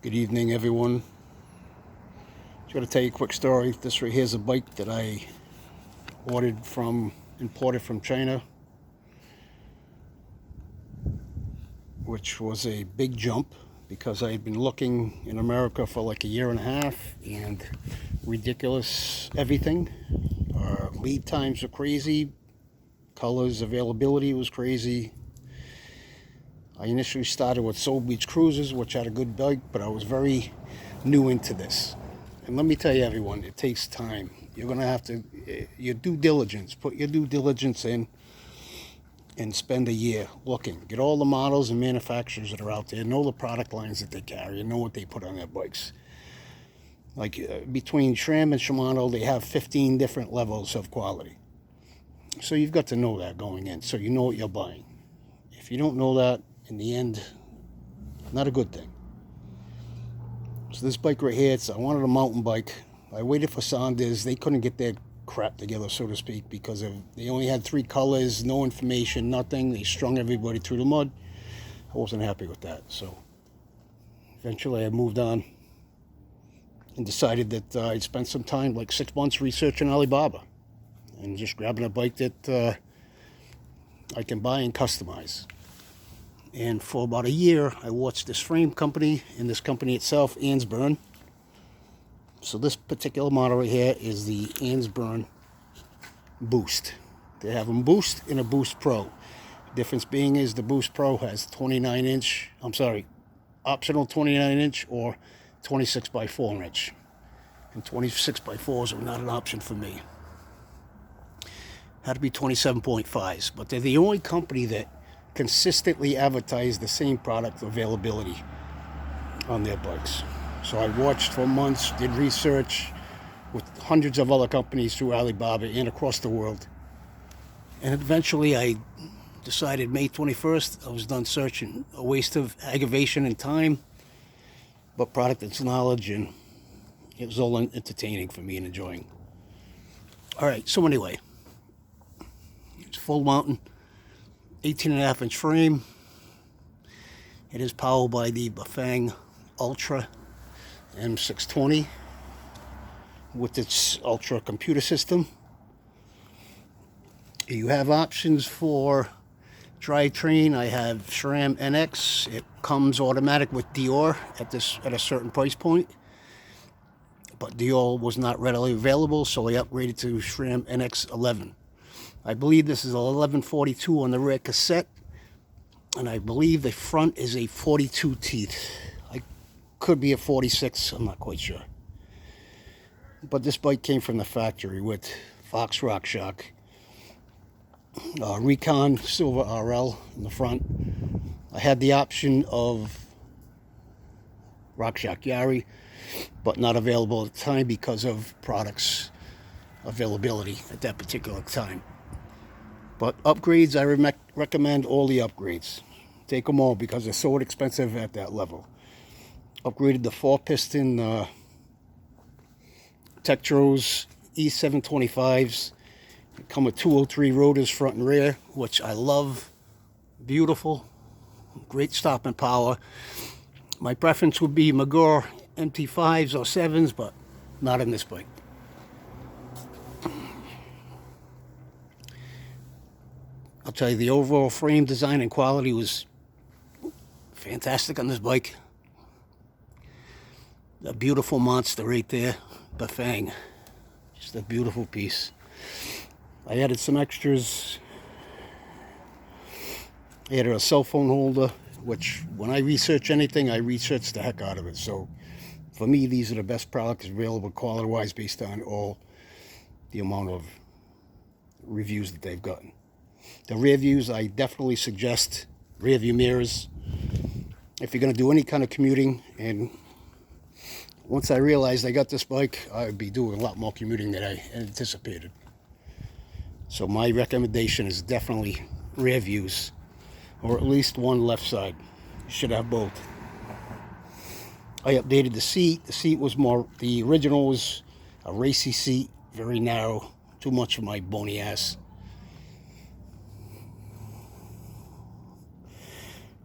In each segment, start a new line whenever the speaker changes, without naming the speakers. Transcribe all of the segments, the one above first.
Good evening, everyone. Just going to tell you a quick story. This right here is a bike that I imported from China, which was a big jump because I had been looking in America for like a year and a half, and ridiculous everything. Lead times were crazy, colors availability was crazy. I initially started with Soul Beach Cruisers, which had a good bike, but I was very new into this. And let me tell you, everyone, it takes time. You're going to have to, your due diligence, put your due diligence in and spend a year looking. Get all the models and manufacturers that are out there, know the product lines that they carry, and know what they put on their bikes. Like between SRAM and Shimano, they have 15 different levels of quality. So you've got to know that going in, so you know what you're buying. If you don't know that, in the end, not a good thing. So this bike right here, I wanted a mountain bike. I waited for Saunders. They couldn't get their crap together, so to speak, because they only had 3 colors, no information, nothing. They strung everybody through the mud. I wasn't happy with that. So eventually I moved on and decided that I'd spend some time, like 6 months, researching Alibaba and just grabbing a bike that I can buy and customize. And for about a year, I watched this frame company and this company itself, Ansbern. So this particular model right here is the Ansbern Boost. They have a Boost and a Boost Pro. Difference being is the Boost Pro has optional 29 inch or 26 by 4 inch. And 26 by 4s were not an option for me. Had to be 27.5s, but they're the only company that consistently advertise the same product availability on their bikes. So I watched for months, did research with hundreds of other companies through Alibaba and across the world. And eventually I decided May 21st, I was done searching. A waste of aggravation and time, but product and knowledge, and it was all entertaining for me and enjoying. All right, so anyway, it's full mountain, 18.5 inch frame. It is powered by the Bafang Ultra M620 with its Ultra computer system. You have options for drivetrain. I have SRAM NX. It comes automatic with Dior at a certain price point, but Dior was not readily available, so I upgraded to SRAM NX 11. I believe this is a 1142 on the rear cassette, and I believe the front is a 42 teeth. I could be a 46, I'm not quite sure. But this bike came from the factory with Fox RockShox, Recon Silver RL in the front. I had the option of RockShox Yari, but not available at the time because of products availability at that particular time. But upgrades, I recommend all the upgrades. Take them all because they're so expensive at that level. Upgraded the 4-piston Tektros E725s. They come with 203 rotors front and rear, which I love. Beautiful. Great stopping power. My preference would be Magor MT5s or 7s, but not in this bike. I'll tell you, the overall frame design and quality was fantastic on this bike. A beautiful monster right there, Bafang. Just a beautiful piece. I added some extras. I added a cell phone holder, which when I research anything, I research the heck out of it. So for me, these are the best products available quality-wise based on all the amount of reviews that they've gotten. The rear views, I definitely suggest rear view mirrors if you're going to do any kind of commuting. And once I realized I got this bike, I would be doing a lot more commuting than I anticipated. So my recommendation is definitely rear views, or at least one left side. You should have both. I updated the seat. The seat was the original was a racy seat, very narrow, too much for my bony ass.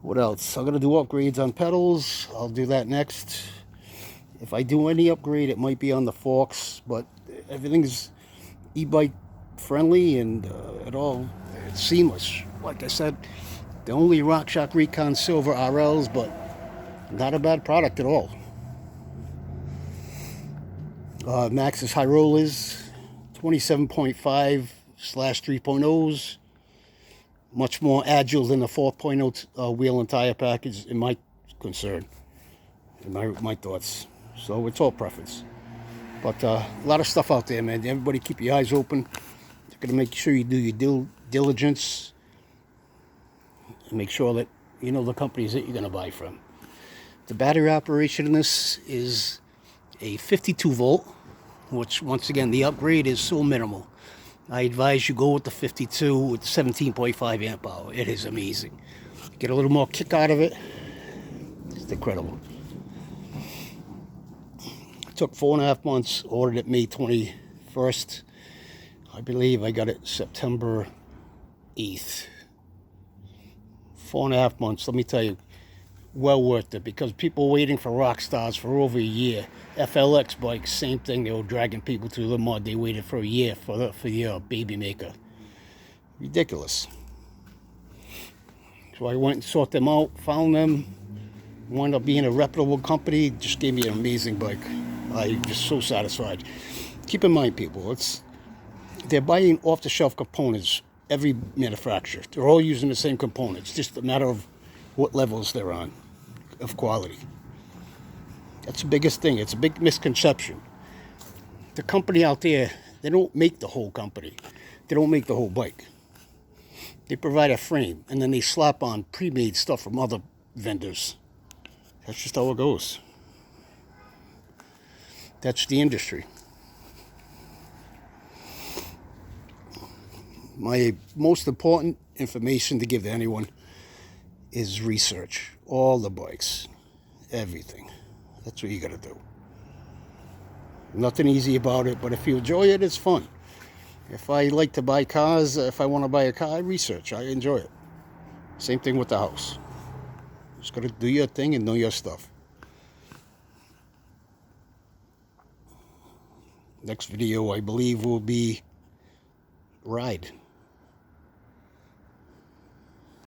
What else? I'm going to do upgrades on pedals. I'll do that next. If I do any upgrade, it might be on the forks, but everything's e-bike friendly and it's seamless. Like I said, the only RockShox Recon Silver RLs, but not a bad product at all. Maxxis high rollers, 27.5/3.0s, much more agile than the 4.0 wheel and tire package, in my concern, in my thoughts. So it's all preference. But a lot of stuff out there, man. Everybody keep your eyes open. You're going to make sure you do your due diligence and make sure that you know the companies that you're going to buy from. The battery operation in this is a 52 volt, which once again, the upgrade is so minimal. I advise you go with the 52 with 17.5 amp hour. It is amazing. Get a little more kick out of it. It's incredible. It took 4.5 months, ordered it May 21st. I believe I got it September 8th. 4.5 months, let me tell you, well worth it, because people waiting for rock stars for over a year. FLX bikes, same thing. They were dragging people through the mud. They waited for a year for your baby maker. Ridiculous. So I went and sought them out, found them, wound up being a reputable company. Just gave me an amazing bike. I'm just so satisfied. Keep in mind, people, they're buying off-the-shelf components. Every manufacturer, they're all using the same components. Just a matter of what levels they're on of quality. That's the biggest thing. It's a big misconception. The company out there, they don't make the whole company. They don't make the whole bike. They provide a frame, and then they slap on pre-made stuff from other vendors. That's just how it goes. That's the industry. My most important information to give to anyone is research. All the bikes. Everything. That's what you got to do. Nothing easy about it, but if you enjoy it, it's fun. If I like to buy cars, if I want to buy a car, I research. I enjoy it. Same thing with the house. Just got to do your thing and know your stuff. Next video, I believe, will be ride.